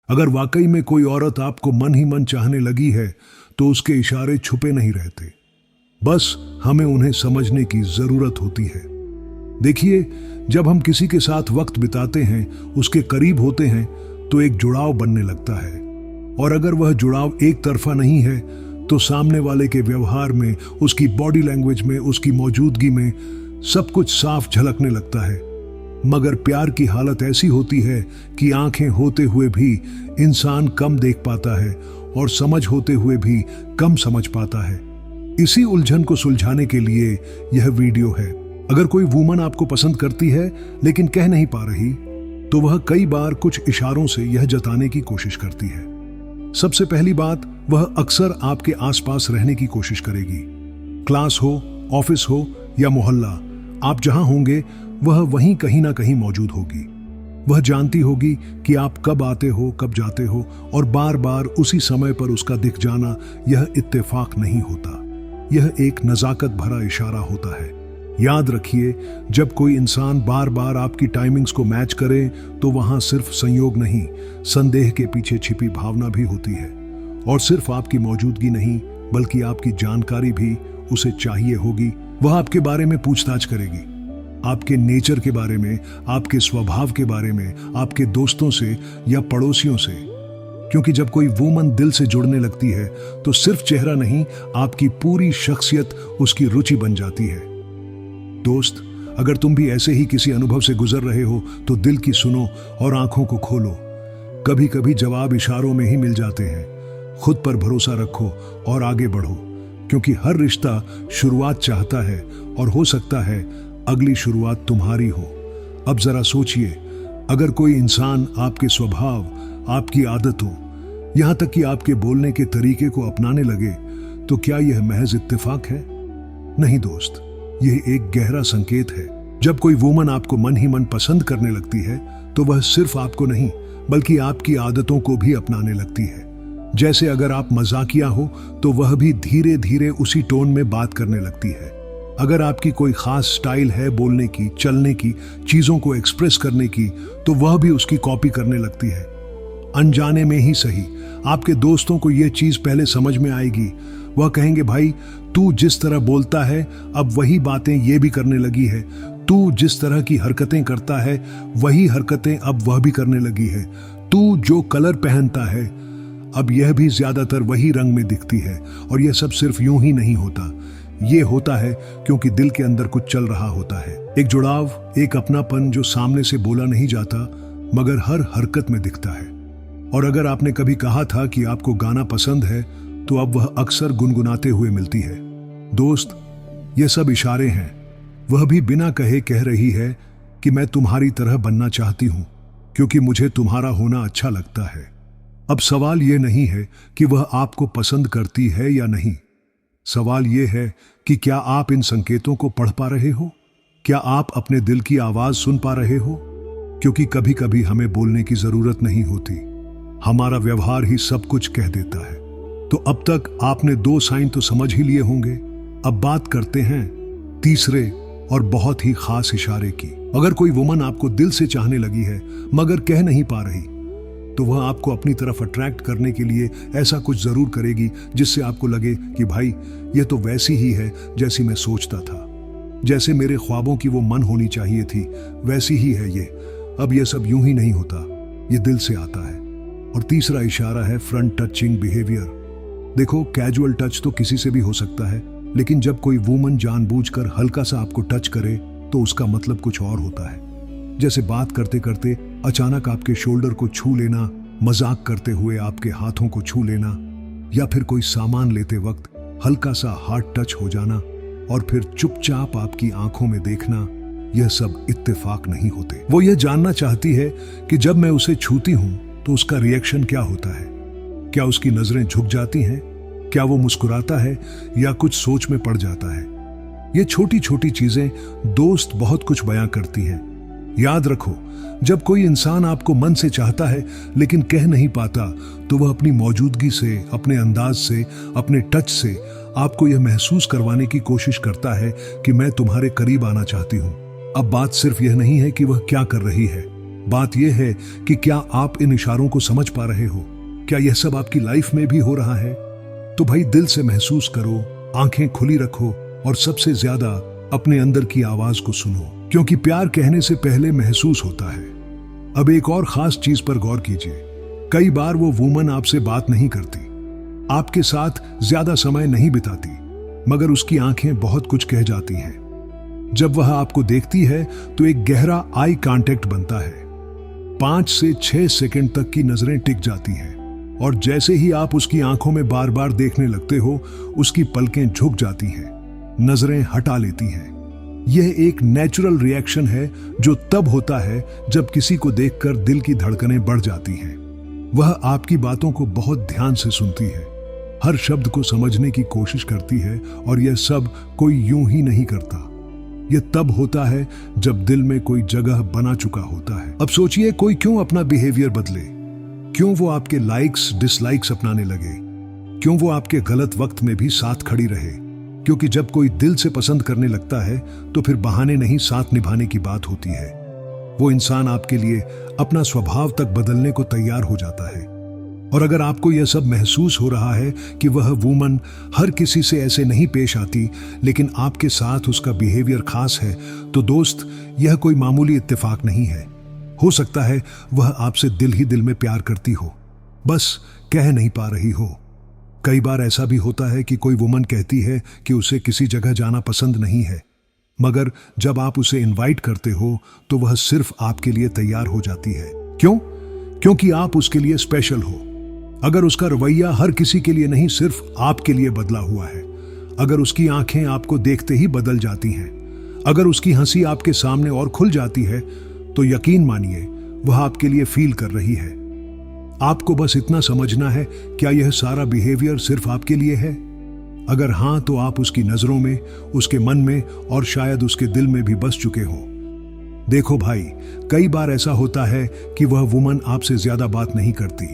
अगर वाकई में कोई औरत आपको मन ही मन चाहने लगी है तो उसके इशारे छुपे नहीं रहते, बस हमें उन्हें समझने की जरूरत होती है। देखिए, जब हम किसी के साथ वक्त बिताते हैं, उसके करीब होते हैं, तो एक जुड़ाव बनने लगता है। और अगर वह जुड़ाव एक तरफा नहीं है तो सामने वाले के व्यवहार में, उसकी बॉडी लैंग्वेज में, उसकी मौजूदगी में सब कुछ साफ झलकने लगता है। मगर प्यार की हालत ऐसी होती है कि आंखें होते हुए भी इंसान कम देख पाता है और समझ होते हुए भी कम समझ पाता है। इसी उलझन को सुलझाने के लिए यह वीडियो है। अगर कोई वुमन आपको पसंद करती है लेकिन कह नहीं पा रही, तो वह कई बार कुछ इशारों से यह जताने की कोशिश करती है। सबसे पहली बात, वह अक्सर आपके आसपास रहने की कोशिश करेगी। क्लास हो, ऑफिस हो या मोहल्ला, आप जहां होंगे वह वहीं कहीं ना कहीं मौजूद होगी। वह जानती होगी कि आप कब आते हो, कब जाते हो, और बार बार उसी समय पर उसका दिख जाना यह इत्तेफाक नहीं होता। यह एक नजाकत भरा इशारा होता है। याद रखिए, जब कोई इंसान बार बार आपकी टाइमिंग्स को मैच करे तो वहां सिर्फ संयोग नहीं, संदेह के पीछे छिपी भावना भी होती है। और सिर्फ आपकी मौजूदगी नहीं, बल्कि आपकी जानकारी भी उसे चाहिए होगी। वह आपके बारे में पूछताछ करेगी, आपके नेचर के बारे में, आपके स्वभाव के बारे में, आपके दोस्तों से या पड़ोसियों से। क्योंकि जब कोई वुमन दिल से जुड़ने लगती है तो सिर्फ चेहरा नहीं, आपकी पूरी शख्सियत उसकी रुचि बन जाती है। दोस्त, अगर तुम भी ऐसे ही किसी अनुभव से गुजर रहे हो तो दिल की सुनो और आंखों को खोलो। कभी कभी जवाब इशारों में ही मिल जाते हैं। खुद पर भरोसा रखो और आगे बढ़ो, क्योंकि हर रिश्ता शुरुआत चाहता है और हो सकता है अगली शुरुआत तुम्हारी हो। अब जरा सोचिए, अगर कोई इंसान आपके स्वभाव, आपकी आदतों, यहां तक कि आपके बोलने के तरीके को अपनाने लगे, तो क्या यह महज इत्तेफाक है? नहीं दोस्त, यह एक गहरा संकेत है। जब कोई वुमन आपको मन ही मन पसंद करने लगती है तो वह सिर्फ आपको नहीं, बल्कि आपकी आदतों को भी अपनाने लगती है। जैसे अगर आप मजाकिया हो तो वह भी धीरे धीरे उसी टोन में बात करने लगती है। अगर आपकी कोई खास स्टाइल है बोलने की, चलने की, चीजों को एक्सप्रेस करने की, तो वह भी उसकी कॉपी करने लगती है। अनजाने में ही सही, आपके दोस्तों को यह चीज पहले समझ में आएगी। वह कहेंगे, भाई तू जिस तरह बोलता है अब वही बातें ये भी करने लगी है। तू जिस तरह की हरकतें करता है वही हरकतें अब वह भी करने लगी है। तू जो कलर पहनता है अब यह भी ज्यादातर वही रंग में दिखती है। और यह सब सिर्फ यूं ही नहीं होता, ये होता है क्योंकि दिल के अंदर कुछ चल रहा होता है। एक जुड़ाव, एक अपनापन जो सामने से बोला नहीं जाता मगर हर हरकत में दिखता है। और अगर आपने कभी कहा था कि आपको गाना पसंद है, तो अब वह अक्सर गुनगुनाते हुए मिलती है। दोस्त, ये सब इशारे हैं। वह भी बिना कहे कह रही है कि मैं तुम्हारी तरह बनना चाहती हूं, क्योंकि मुझे तुम्हारा होना अच्छा लगता है। अब सवाल यह नहीं है कि वह आपको पसंद करती है या नहीं। सवाल यह है कि क्या आप इन संकेतों को पढ़ पा रहे हो? क्या आप अपने दिल की आवाज सुन पा रहे हो? क्योंकि कभी कभी हमें बोलने की जरूरत नहीं होती, हमारा व्यवहार ही सब कुछ कह देता है। तो अब तक आपने 2 साइन तो समझ ही लिए होंगे। अब बात करते हैं तीसरे और बहुत ही खास इशारे की। अगर कोई वुमन आपको दिल से चाहने लगी है मगर कह नहीं पा रही, तो वह आपको अपनी तरफ अट्रैक्ट करने के लिए ऐसा कुछ जरूर करेगी जिससे आपको लगे कि भाई यह तो वैसी ही है जैसी मैं सोचता था। जैसे मेरे ख्वाबों की वो मन होनी चाहिए थी, वैसी ही है ये। अब यह सब यूं ही नहीं होता, ये दिल से आता है। और तीसरा इशारा है फ्रंट टचिंग बिहेवियर। देखो, कैजुअल टच तो किसी से भी हो सकता है, लेकिन जब कोई वुमन जानबूझकर हल्का सा आपको टच करे तो उसका मतलब कुछ और होता है। जैसे बात करते करते अचानक आपके शोल्डर को छू लेना, मजाक करते हुए आपके हाथों को छू लेना, या फिर कोई सामान लेते वक्त हल्का सा हार्ड टच हो जाना और फिर चुपचाप आपकी आंखों में देखना, यह सब इत्तेफाक नहीं होते। वो यह जानना चाहती है कि जब मैं उसे छूती हूं तो उसका रिएक्शन क्या होता है। क्या उसकी नजरें झुक जाती हैं? क्या वो मुस्कुराता है या कुछ सोच में पड़ जाता है? ये छोटी छोटी चीजें दोस्त बहुत कुछ बयां करती हैं। याद रखो, जब कोई इंसान आपको मन से चाहता है लेकिन कह नहीं पाता, तो वह अपनी मौजूदगी से, अपने अंदाज से, अपने टच से आपको यह महसूस करवाने की कोशिश करता है कि मैं तुम्हारे करीब आना चाहती हूं। अब बात सिर्फ यह नहीं है कि वह क्या कर रही है, बात यह है कि क्या आप इन इशारों को समझ पा रहे हो? क्या यह सब आपकी लाइफ में भी हो रहा है? तो भाई दिल से महसूस करो, आंखें खुली रखो और सबसे ज्यादा अपने अंदर की आवाज को सुनो, क्योंकि प्यार कहने से पहले महसूस होता है। अब एक और खास चीज पर गौर कीजिए। कई बार वो वुमन आपसे बात नहीं करती, आपके साथ ज्यादा समय नहीं बिताती, मगर उसकी आंखें बहुत कुछ कह जाती हैं। जब वह आपको देखती है तो एक गहरा आई कांटेक्ट बनता है। 5 से 6 सेकंड तक की नजरें टिक जाती हैं और जैसे ही आप उसकी आंखों में बार बार देखने लगते हो, उसकी पलकें झुक जाती हैं, नजरें हटा लेती हैं। यह एक नेचुरल रिएक्शन है जो तब होता है जब किसी को देखकर दिल की धड़कनें बढ़ जाती हैं। वह आपकी बातों को बहुत ध्यान से सुनती है, हर शब्द को समझने की कोशिश करती है और यह सब कोई यूं ही नहीं करता। यह तब होता है जब दिल में कोई जगह बना चुका होता है। अब सोचिए, कोई क्यों अपना बिहेवियर बदले? क्यों वो आपके लाइक्स डिसलाइक्स अपनाने लगे? क्यों वो आपके गलत वक्त में भी साथ खड़ी रहे? क्योंकि जब कोई दिल से पसंद करने लगता है तो फिर बहाने नहीं, साथ निभाने की बात होती है। वो इंसान आपके लिए अपना स्वभाव तक बदलने को तैयार हो जाता है। और अगर आपको यह सब महसूस हो रहा है कि वह वुमन हर किसी से ऐसे नहीं पेश आती, लेकिन आपके साथ उसका बिहेवियर खास है, तो दोस्त, यह कोई मामूली इत्तेफाक नहीं है। हो सकता है वह आपसे दिल ही दिल में प्यार करती हो, बस कह नहीं पा रही हो। कई बार ऐसा भी होता है कि कोई वुमन कहती है कि उसे किसी जगह जाना पसंद नहीं है, मगर जब आप उसे इनवाइट करते हो तो वह सिर्फ आपके लिए तैयार हो जाती है। क्यों? क्योंकि आप उसके लिए स्पेशल हो। अगर उसका रवैया हर किसी के लिए नहीं, सिर्फ आपके लिए बदला हुआ है, अगर उसकी आंखें आपको देखते ही बदल जाती हैं, अगर उसकी हंसी आपके सामने और खुल जाती है, तो यकीन मानिए वह आपके लिए फील कर रही है। आपको बस इतना समझना है, क्या यह सारा बिहेवियर सिर्फ आपके लिए है? अगर हां, तो आप उसकी नजरों में, उसके मन में और शायद उसके दिल में भी बस चुके हो। देखो भाई, कई बार ऐसा होता है कि वह वुमन आपसे ज्यादा बात नहीं करती,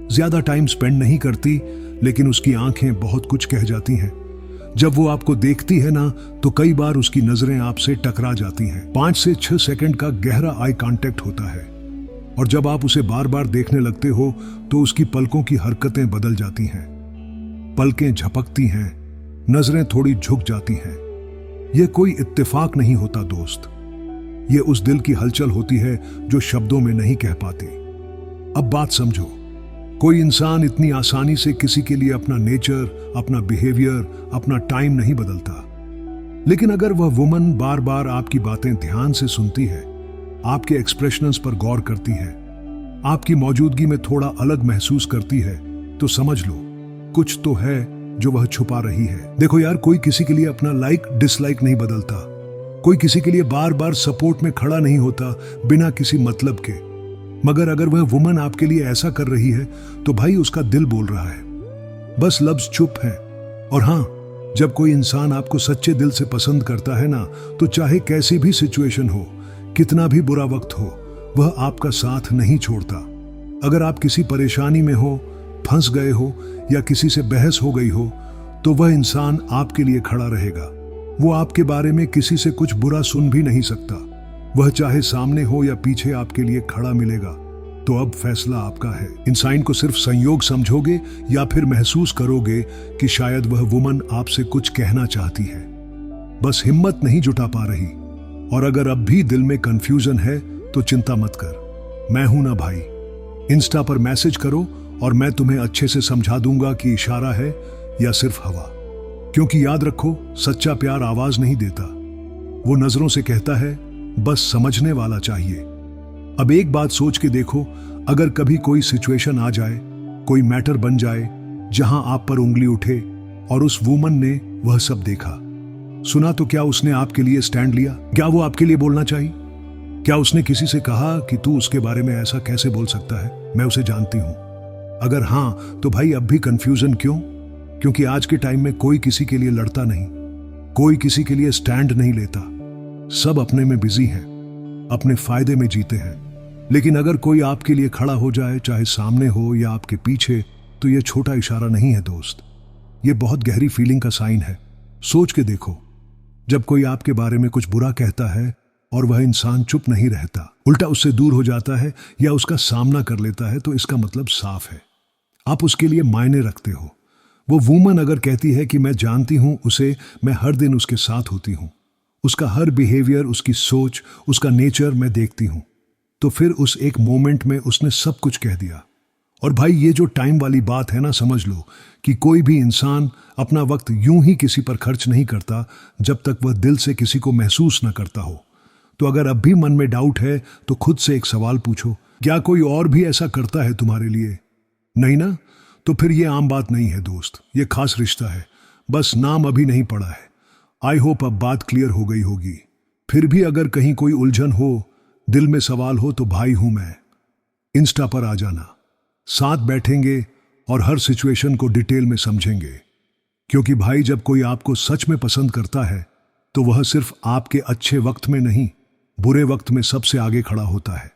ज्यादा टाइम स्पेंड नहीं करती, लेकिन उसकी आंखें बहुत कुछ कह जाती हैं। जब वो आपको देखती है ना, तो कई बार उसकी नजरें आपसे टकरा जाती हैं। 5 से 6 सेकंड का गहरा आई कांटेक्ट होता है और जब आप उसे बार बार देखने लगते हो तो उसकी पलकों की हरकतें बदल जाती हैं। पलकें झपकती हैं, नजरें थोड़ी झुक जाती हैं। यह कोई इत्तेफाक नहीं होता दोस्त, यह उस दिल की हलचल होती है जो शब्दों में नहीं कह पाती। अब बात समझो, कोई इंसान इतनी आसानी से किसी के लिए अपना नेचर, अपना बिहेवियर, अपना टाइम नहीं बदलता। लेकिन अगर वह वुमन बार बार आपकी बातें ध्यान से सुनती है, आपके एक्सप्रेशंस पर गौर करती है, आपकी मौजूदगी में थोड़ा अलग महसूस करती है, तो समझ लो कुछ तो है जो वह छुपा रही है। देखो यार, कोई किसी के लिए अपना लाइक डिसलाइक नहीं बदलता, कोई किसी के लिए बार बार सपोर्ट में खड़ा नहीं होता बिना किसी मतलब के। मगर अगर वह वुमन आपके लिए ऐसा कर रही है तो भाई उसका दिल बोल रहा है, बस लफ्ज चुप है। और हां, जब कोई इंसान आपको सच्चे दिल से पसंद करता है ना, तो चाहे कैसी भी सिचुएशन हो, कितना भी बुरा वक्त हो, वह आपका साथ नहीं छोड़ता। अगर आप किसी परेशानी में हो, फंस गए हो या किसी से बहस हो गई हो, तो वह इंसान आपके लिए खड़ा रहेगा। वो आपके बारे में किसी से कुछ बुरा सुन भी नहीं सकता। वह चाहे सामने हो या पीछे आपके लिए खड़ा मिलेगा। तो अब फैसला आपका है। इन साइन को सिर्फ संयोग समझोगे या फिर महसूस करोगे कि शायद वह वुमन आपसे कुछ कहना चाहती है, बस हिम्मत नहीं जुटा पा रही। और अगर अब भी दिल में कंफ्यूजन है तो चिंता मत कर, मैं हूं ना भाई। इंस्टा पर मैसेज करो और मैं तुम्हें अच्छे से समझा दूंगा कि इशारा है या सिर्फ हवा। क्योंकि याद रखो, सच्चा प्यार आवाज नहीं देता, वो नजरों से कहता है, बस समझने वाला चाहिए। अब एक बात सोच के देखो, अगर कभी कोई सिचुएशन आ जाए, कोई मैटर बन जाए जहां आप पर उंगली उठे और उस वुमन ने वह सब देखा, सुना, तो क्या उसने आपके लिए स्टैंड लिया? क्या वो आपके लिए बोलना चाहिए? क्या उसने किसी से कहा कि तू उसके बारे में ऐसा कैसे बोल सकता है, मैं उसे जानती हूं? अगर हां, तो भाई अब भी कंफ्यूजन क्यों? क्योंकि आज के टाइम में कोई किसी के लिए लड़ता नहीं, कोई किसी के लिए स्टैंड नहीं लेता। सब अपने में बिजी हैं, अपने फायदे में जीते हैं। लेकिन अगर कोई आपके लिए खड़ा हो जाए, चाहे सामने हो या आपके पीछे, तो यह छोटा इशारा नहीं है दोस्त, यह बहुत गहरी फीलिंग का साइन है। सोच के देखो, जब कोई आपके बारे में कुछ बुरा कहता है और वह इंसान चुप नहीं रहता, उल्टा उससे दूर हो जाता है या उसका सामना कर लेता है, तो इसका मतलब साफ है, आप उसके लिए मायने रखते हो। वो वूमन अगर कहती है कि मैं जानती हूं उसे, मैं हर दिन उसके साथ होती हूं, उसका हर बिहेवियर, उसकी सोच, उसका नेचर मैं देखती हूं, तो फिर उस एक मोमेंट में उसने सब कुछ कह दिया। और भाई ये जो टाइम वाली बात है ना, समझ लो कि कोई भी इंसान अपना वक्त यूं ही किसी पर खर्च नहीं करता जब तक वह दिल से किसी को महसूस ना करता हो। तो अगर अब भी मन में डाउट है तो खुद से एक सवाल पूछो, क्या कोई और भी ऐसा करता है तुम्हारे लिए? नहीं ना? तो फिर ये आम बात नहीं है दोस्त, ये खास रिश्ता है, बस नाम अभी नहीं पड़ा है। आई होप अब बात क्लियर हो गई होगी। फिर भी अगर कहीं कोई उलझन हो, दिल में सवाल हो, तो भाई हूं मैं, इंस्टा पर आ जाना, साथ बैठेंगे और हर सिचुएशन को डिटेल में समझेंगे। क्योंकि भाई जब कोई आपको सच में पसंद करता है तो वह सिर्फ आपके अच्छे वक्त में नहीं, बुरे वक्त में सबसे आगे खड़ा होता है,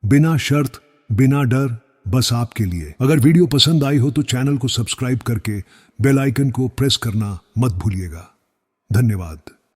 बिना शर्त, बिना डर, बस आपके लिए। अगर वीडियो पसंद आई हो तो चैनल को सब्सक्राइब करके बेल आइकन को प्रेस करना मत भूलिएगा। धन्यवाद।